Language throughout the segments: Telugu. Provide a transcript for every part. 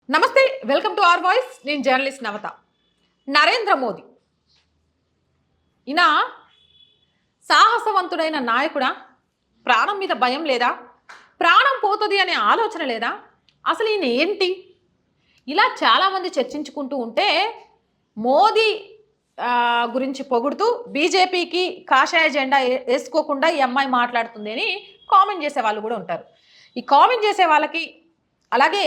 నమస్తే, వెల్కమ్ టు అవర్ వాయిస్. నేను జర్నలిస్ట్ నవత. నరేంద్ర మోదీ ఈయన సాహసవంతుడైన నాయకుడా? ప్రాణం మీద భయం లేదా? ప్రాణం పోతుంది అనే ఆలోచన లేదా? అసలు ఈయన ఏంటి? ఇలా చాలామంది చర్చించుకుంటూ ఉంటే మోదీ గురించి పొగుడుతూ బీజేపీకి కాషాయ జెండా వేసుకోకుండా ఈ అమ్మాయి మాట్లాడుతుంది అని కామెంట్ చేసే వాళ్ళు కూడా ఉంటారు. ఈ కామెంట్ చేసే వాళ్ళకి అలాగే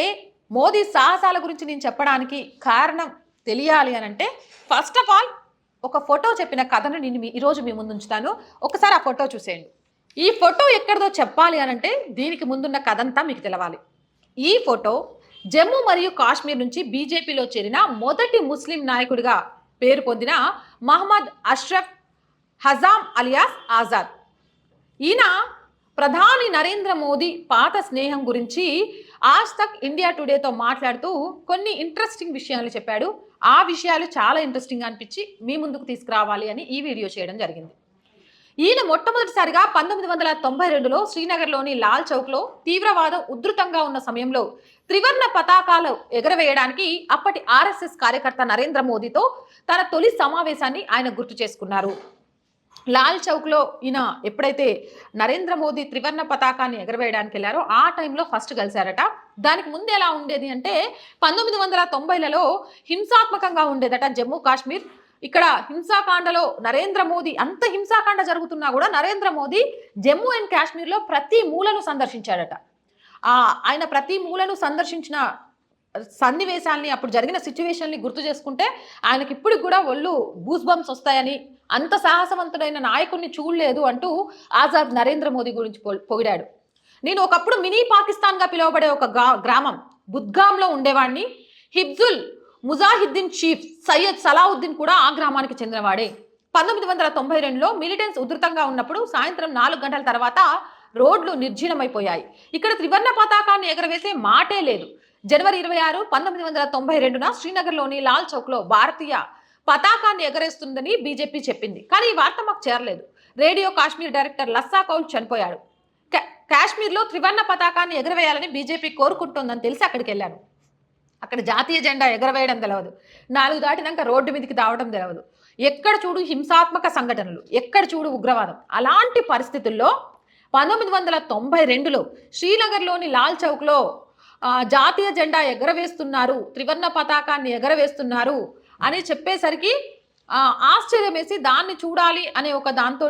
మోదీ సాహసాల గురించి నేను చెప్పడానికి కారణం తెలియాలి అని అంటే ఫస్ట్ ఆఫ్ ఆల్ ఒక ఫోటో చెప్పిన కథను నేను ఈరోజు మీ ముందు ఉంచుతాను. ఒకసారి ఆ ఫోటో చూసేయండి. ఈ ఫోటో ఎక్కడిదో చెప్పాలి అని అంటే దీనికి ముందున్న కథ అంతా మీకు తెలవాలి. ఈ ఫోటో జమ్మూ మరియు కాశ్మీర్ నుంచి బీజేపీలో చేరిన మొదటి ముస్లిం నాయకుడిగా పేరు పొందిన మహమ్మద్ అష్రఫ్ హజాం అలియాస్ ఆజాద్. ఈయన ప్రధాని నరేంద్ర మోదీ పాత స్నేహం గురించి ఆజ్ తక్ ఇండియా టుడేతో మాట్లాడుతూ కొన్ని ఇంట్రెస్టింగ్ విషయాలు చెప్పాడు. ఆ విషయాలు చాలా ఇంట్రెస్టింగ్ అనిపించి మీ ముందుకు తీసుకురావాలి అని ఈ వీడియో చేయడం జరిగింది. ఈయన మొట్టమొదటిసారిగా 1992లో శ్రీనగర్లోని లాల్ చౌక్లో తీవ్రవాదం ఉధృతంగా ఉన్న సమయంలో త్రివర్ణ పతాకాలు ఎగరవేయడానికి అప్పటి ఆర్ఎస్ఎస్ కార్యకర్త నరేంద్ర మోదీతో తన తొలి సమావేశాన్ని ఆయన గుర్తు చేసుకున్నారు. లాల్ చౌక్లో ఈయన ఎప్పుడైతే నరేంద్ర మోదీ త్రివర్ణ పతాకాన్ని ఎగరవేయడానికి వెళ్ళారో ఆ టైంలో ఫస్ట్ కలిశారట. దానికి ముందు ఎలా ఉండేది అంటే 1990లలో హింసాత్మకంగా ఉండేదట జమ్మూ కాశ్మీర్. ఇక్కడ హింసాకాండలో నరేంద్ర మోదీ అంత హింసాకాండ జరుగుతున్నా కూడా నరేంద్ర మోదీ జమ్మూ అండ్ కాశ్మీర్లో ప్రతి మూలను సందర్శించాడట. ఆయన ప్రతి మూలను సందర్శించిన సన్నివేశాల్ని అప్పుడు జరిగిన సిచ్యువేషన్ని గుర్తు చేసుకుంటే ఆయనకి ఇప్పుడు కూడా ఒళ్ళు బూస్ బంప్స్ వస్తాయని, అంత సాహసవంతుడైన నాయకుడిని చూడలేదు అంటూ ఆజాద్ నరేంద్ర మోదీ గురించి పొగిడాడు. నేను ఒకప్పుడు మినీ పాకిస్తాన్గా పిలువబడే ఒక గ్రామం బుద్గాంలో ఉండేవాడిని. హిబ్జుల్ ముజాహిద్దీన్ చీఫ్ సయ్యద్ సలావుద్దీన్ కూడా ఆ గ్రామానికి చెందినవాడే. 1992లో మిలిటెన్స్ ఉధృతంగా ఉన్నప్పుడు సాయంత్రం 4 గంటల తర్వాత రోడ్లు నిర్జీనమైపోయాయి. ఇక్కడ త్రివర్ణ పతాకాన్ని ఎగరవేసే మాటే లేదు. జనవరి 26, 1992న శ్రీనగర్లోని లాల్ చౌక్లో భారతీయ పతాకాన్ని ఎగరేస్తుందని బీజేపీ చెప్పింది. కానీ ఈ వార్త మాకు చేరలేదు. రేడియో కాశ్మీర్ డైరెక్టర్ లస్సా కౌల్ చనిపోయాడు. కాశ్మీర్లో త్రివర్ణ పతాకాన్ని ఎగరవేయాలని బీజేపీ కోరుకుంటోందని తెలిసి అక్కడికి వెళ్ళాను. అక్కడ జాతీయ జెండా ఎగరవేయడం తెలవదు. 4 దాటినాక రోడ్డు మీదకి దావడం తెలవదు. ఎక్కడ చూడు హింసాత్మక సంఘటనలు, ఎక్కడ చూడు ఉగ్రవాదం. అలాంటి పరిస్థితుల్లో 1992లో శ్రీనగర్లోని లాల్ చౌక్లో జాతీయ జెండా ఎగరవేస్తున్నారు, త్రివర్ణ పతాకాన్ని ఎగరవేస్తున్నారు అని చెప్పేసరికి ఆశ్చర్యం వేసి దాన్ని చూడాలి అనే ఒక దాంతో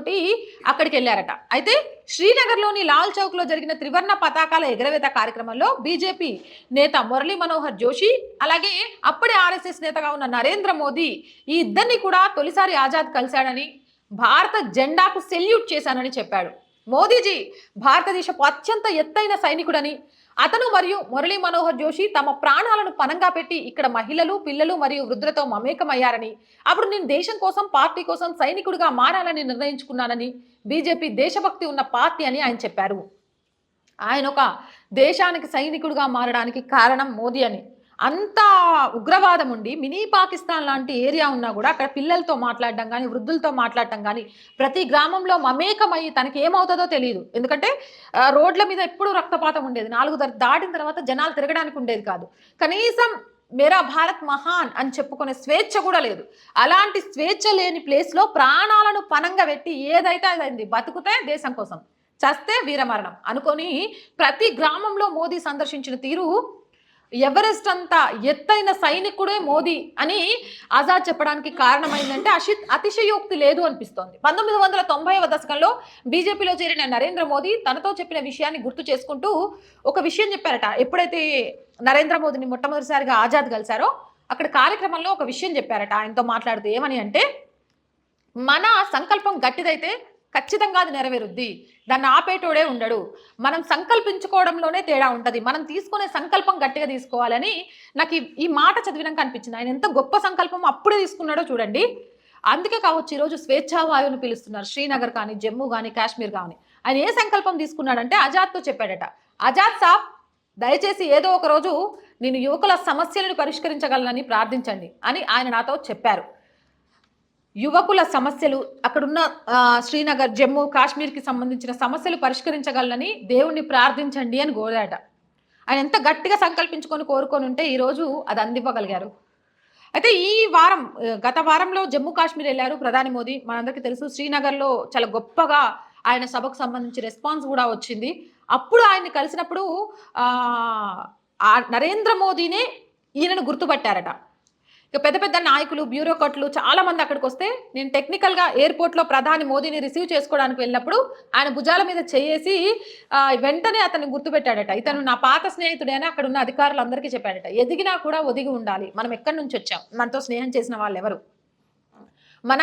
అక్కడికి వెళ్ళారట. అయితే శ్రీనగర్లోని లాల్ చౌక్లో జరిగిన త్రివర్ణ పతాకాల ఎగరవేత కార్యక్రమంలో బీజేపీ నేత మురళీ మనోహర్ జోషి అలాగే అప్పుడే ఆర్ఎస్ఎస్ నేతగా ఉన్న నరేంద్ర మోదీ ఈ ఇద్దరిని కూడా తొలిసారి ఆజాద్ కలిశాడని, భారత జెండాకు సెల్యూట్ చేశానని చెప్పాడు. మోదీజీ భారతదేశపు అత్యంత ఎత్తైన సైనికుడని, అతను మరియు మురళీ మనోహర్ జోషి తమ ప్రాణాలను పనంగా పెట్టి ఇక్కడ మహిళలు, పిల్లలు మరియు వృద్ధులతో మమేకమయ్యారని, అప్పుడు నేను దేశం కోసం, పార్టీ కోసం సైనికుడిగా మారాలని నిర్ణయించుకున్నానని, బీజేపీ దేశభక్తి ఉన్న పార్టీ అని ఆయన చెప్పారు. ఆయన ఒక దేశానికి సైనికుడిగా మారడానికి కారణం మోదీ అని. అంత ఉగ్రవాదం ఉండి మినీ పాకిస్తాన్ లాంటి ఏరియా ఉన్నా కూడా అక్కడ పిల్లలతో మాట్లాడడం కానీ, వృద్ధులతో మాట్లాడటం కానీ, ప్రతి గ్రామంలో మమేకమయ్యి తనకి ఏమవుతుందో తెలియదు. ఎందుకంటే రోడ్ల మీద ఎప్పుడూ రక్తపాతం ఉండేది. 4 దాటిన తర్వాత జనాలు తిరగడానికి ఉండేది కాదు. కనీసం మేరా భారత్ మహాన్ అని చెప్పుకునే స్వేచ్ఛ కూడా లేదు. అలాంటి స్వేచ్ఛ లేని ప్లేస్లో ప్రాణాలను పనంగా పెట్టి ఏదైతే అదైంది, బతుకుతే దేశం కోసం, చస్తే వీరమరణం అనుకొని ప్రతి గ్రామంలో మోదీ సందర్శించిన తీరు ఎవరెస్ట్ అంత ఎత్తైన సైనికుడే మోదీ అని ఆజాద్ చెప్పడానికి కారణమైందంటే అతిశయోక్తి లేదు అనిపిస్తోంది. 1990వ దశకంలో బీజేపీలో చేరిన నరేంద్ర మోదీ తనతో చెప్పిన విషయాన్ని గుర్తు చేసుకుంటూ ఒక విషయం చెప్పారట. ఎప్పుడైతే నరేంద్ర మోదీని మొట్టమొదటిసారిగా ఆజాద్ కలిశారో అక్కడ కార్యక్రమంలో ఒక విషయం చెప్పారట. ఆయనతో మాట్లాడుతూ ఏమని అంటే, మన సంకల్పం గట్టిదైతే ఖచ్చితంగా అది నెరవేరుద్ది, దాన్ని ఆపేటోడే ఉండడు. మనం సంకల్పించుకోవడంలోనే తేడా ఉంటుంది. మనం తీసుకునే సంకల్పం గట్టిగా తీసుకోవాలని నాకు ఈ మాట చదివినాక అనిపించింది. ఆయన ఎంత గొప్ప సంకల్పం అప్పుడే తీసుకున్నాడో చూడండి. అందుకే కావచ్చు ఈరోజు స్వేచ్ఛావాయువుని పిలుస్తున్నారు. శ్రీనగర్ కానీ, జమ్మూ కానీ, కాశ్మీర్ కానీ. ఆయన ఏ సంకల్పం తీసుకున్నాడంటే ఆజాద్తో చెప్పాడట, ఆజాద్ సాబ్ దయచేసి ఏదో ఒక రోజు నేను యువకుల సమస్యలను పరిష్కరించగలనని ప్రార్థించండి అని ఆయన నాతో చెప్పారు. యువకుల సమస్యలు అక్కడున్న శ్రీనగర్, జమ్మూ, కాశ్మీర్కి సంబంధించిన సమస్యలు పరిష్కరించగలనని దేవుణ్ణి ప్రార్థించండి అని కోరాట. ఆయన ఎంత గట్టిగా సంకల్పించుకొని కోరుకొని ఉంటే ఈరోజు అది అందివ్వగలిగారు. అయితే ఈ వారం గత వారంలో జమ్మూ కాశ్మీర్ వెళ్లారు ప్రధాని మోదీ. మనందరికీ తెలుసు శ్రీనగర్‌లో చాలా గొప్పగా ఆయన సభకు సంబంధించి రెస్పాన్స్ గూడా వచ్చింది. అప్పుడు ఆయన్ని కలిసినప్పుడు ఆహ్, ఆ నరేంద్ర మోదీనే ఈయనను గుర్తుపట్టారట. ఇక పెద్ద పెద్ద నాయకులు, బ్యూరోక్రాట్లు చాలా మంది అక్కడికొస్తే నేను టెక్నికల్‌గా ఎయిర్‌పోర్ట్‌లో ప్రధాని మోదీని రిసీవ్ చేసుకోవడానికి వెళ్ళినప్పుడు ఆయన భుజాల మీద చెయ్యేసి వెంటనే అతన్ని గుర్తుపెట్టాడట. ఇతను నా పాత స్నేహితుడే అని అక్కడున్న అధికారులందరికీ చెప్పాడట. ఎదిగినా కూడా ఒదిగి ఉండాలి. మనం ఎక్కడి నుంచొచ్చాం? మనతో స్నేహం చేసిన వాళ్ళెవరు? మన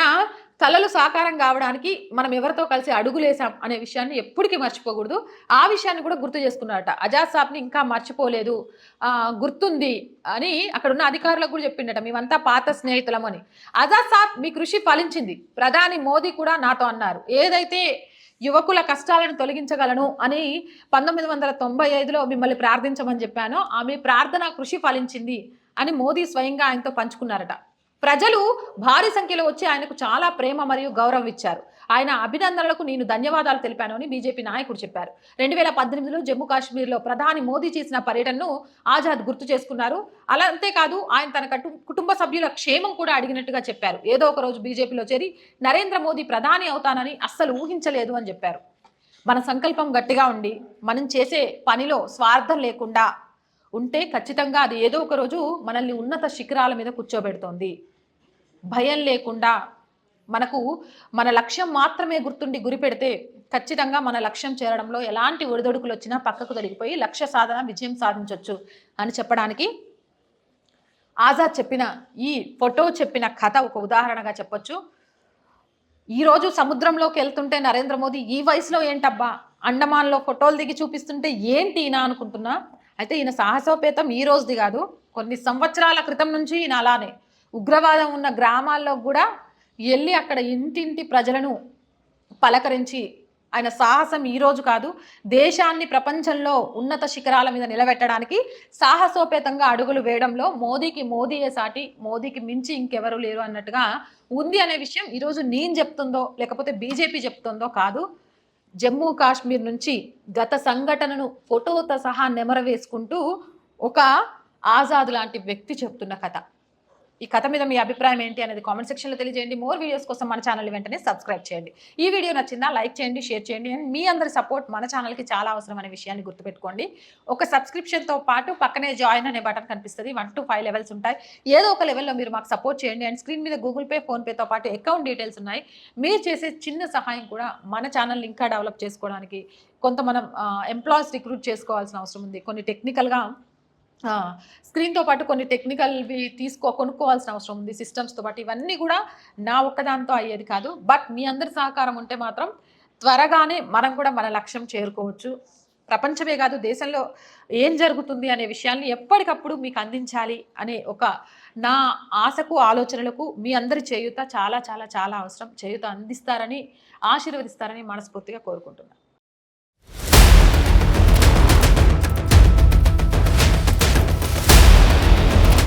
కలలు సాకారం కావడానికి మనం ఎవరితో కలిసి అడుగులేసాం అనే విషయాన్ని ఎప్పటికీ మర్చిపోకూడదు. ఆ విషయాన్ని కూడా గుర్తు చేసుకున్నాడట. ఆజాద్ సాబ్‌ని ఇంకా మర్చిపోలేదు. గుర్తుంది అని అక్కడున్న అధికారులకు కూడా చెప్పిండట. మేమంతా పాత స్నేహితులమని. ఆజాద్ సాబ్ మీ కృషి ఫలించింది. ప్రధాని మోదీ కూడా నాతో అన్నారు. ఏదైతే యువకుల కష్టాలను తొలగించగలను అని 1995లో మిమ్మల్ని ప్రార్థించమని చెప్పానో, మీ ప్రార్థన కృషి ఫలించింది అని మోదీ స్వయంగా ఆయనతో పంచుకున్నారట. ప్రజలు భారీ సంఖ్యలో వచ్చి ఆయనకు చాలా ప్రేమ మరియు గౌరవం ఇచ్చారు. ఆయన అభినందనలకు నేను ధన్యవాదాలు తెలిపాను అని బీజేపీ నాయకుడు చెప్పారు. 2018లో జమ్మూ కాశ్మీర్‌లో ప్రధాని మోదీ చేసిన పర్యటనను ఆజాద్ గుర్తు చేసుకున్నారు. అలా అంతేకాదు ఆయన తన కుటుంబ సభ్యుల క్షేమం కూడా అడిగినట్టుగా చెప్పారు. ఏదో ఒక రోజు బీజేపీలో చేరి నరేంద్ర మోదీ ప్రధాని అవుతానని అస్సలు ఊహించలేదు అని చెప్పారు. మన సంకల్పం గట్టిగా ఉండి, మనం చేసే పనిలో స్వార్థం లేకుండా ఉంటే ఖచ్చితంగా అది ఏదో ఒక రోజు మనల్ని ఉన్నత శిఖరాల మీద కూర్చోబెడుతోంది. భయం లేకుండా మనకు మన లక్ష్యం మాత్రమే గుర్తుండి గురిపెడితే ఖచ్చితంగా మన లక్ష్యం చేరడంలో ఎలాంటి ఒడిదొడుకులు వచ్చినా పక్కకు తొలగిపోయి లక్ష్య సాధన విజయం సాధించొచ్చు అని చెప్పడానికి ఆజాద్ చెప్పిన ఈ ఫోటో చెప్పిన కథ ఒక ఉదాహరణగా చెప్పొచ్చు. ఈరోజు సముద్రంలోకి వెళ్తుంటే నరేంద్ర మోదీ ఈ వయసులో ఏంటబ్బా అండమాన్‌లో ఫోటోలు దిగి చూపిస్తుంటే ఏంటి ఈయన అనుకుంటున్నా. అయితే ఈయన సాహసోపేతం ఈ రోజుది కాదు. కొన్ని సంవత్సరాల క్రితం నుంచి ఈయన అలానే ఉగ్రవాదం ఉన్న గ్రామాల్లో కూడా ఎళ్లి అక్కడ ఇంటింటి ప్రజలను పలకరించి ఆయన సాహసం ఈ రోజు కాదు. దేశాన్ని ప్రపంచంలో ఉన్నత శిఖరాల మీద నిలబెట్టడానికి సాహసోపేతంగా అడుగులు వేయడంలో మోదీకి మోదీయే సాటి, మోదీకి మించి ఇంకెవరు లేరు అన్నట్టుగా ఉంది అనే విషయం ఈరోజు నేను చెప్తుందో లేకపోతే బీజేపీ చెప్తుందో కాదు. జమ్మూ కాశ్మీర్ నుంచి గత సంఘటనను ఫోటోతో సహా నెమరవేసుకుంటూ ఒక ఆజాద్ లాంటి వ్యక్తి చెప్తున్న కథ. ఈ కథ మీద మీ అభిప్రాయం ఏంటి అనేది కామెంట్ సెక్షన్లో తెలియజేయండి. మోర్ వీడియోస్ కోసం మన ఛానల్ వెంటనే సబ్స్క్రైబ్ చేయండి. ఈ వీడియో నచ్చిందా లైక్ చేయండి, షేర్ చేయండి. అండ్ మీ అందరి సపోర్ట్ మన ఛానల్కి చాలా అవసరం అనే విషయాన్ని గుర్తుపెట్టుకోండి. ఒక సబ్స్క్రిప్షన్తో పాటు పక్కనే జాయిన్ అనే బటన్ కనిపిస్తుంది. 1 to 5 లెవెల్స్ ఉంటాయి. ఏదో ఒక లెవెల్లో మీరు మాకు సపోర్ట్ చేయండి. అండ్ స్క్రీన్ మీద గూగుల్ పే, ఫోన్పేతో పాటు అకౌంట్ డీటెయిల్స్ ఉన్నాయి. మీరు చేసే చిన్న సహాయం కూడా మన ఛానల్ ఇంకా డెవలప్ చేసుకోవడానికి కొంత మనం ఎంప్లాయీస్ రిక్రూట్ చేసుకోవాల్సిన అవసరం ఉంది. కొన్ని టెక్నికల్గా స్క్రీన్‌తో పాటు కొన్ని టెక్నికల్‌వి కొనుక్కోవాల్సిన అవసరం ఉంది సిస్టమ్స్‌తో పాటు. ఇవన్నీ కూడా నా ఒక్కదాంతో అయ్యేది కాదు. బట్ మీ అందరి సహకారం ఉంటే మాత్రం త్వరగానే మనం కూడా మన లక్ష్యం చేరుకోవచ్చు. ప్రపంచమే కాదు దేశంలో ఏం జరుగుతుంది అనే విషయాన్ని ఎప్పటికప్పుడు మీకు అందించాలి అనే ఒక నా ఆశకు, ఆలోచనలకు మీ అందరి చేయూత చాలా చాలా చాలా అవసరం. చేయూత అందిస్తారని, ఆశీర్వదిస్తారని మనస్ఫూర్తిగా కోరుకుంటున్నాను.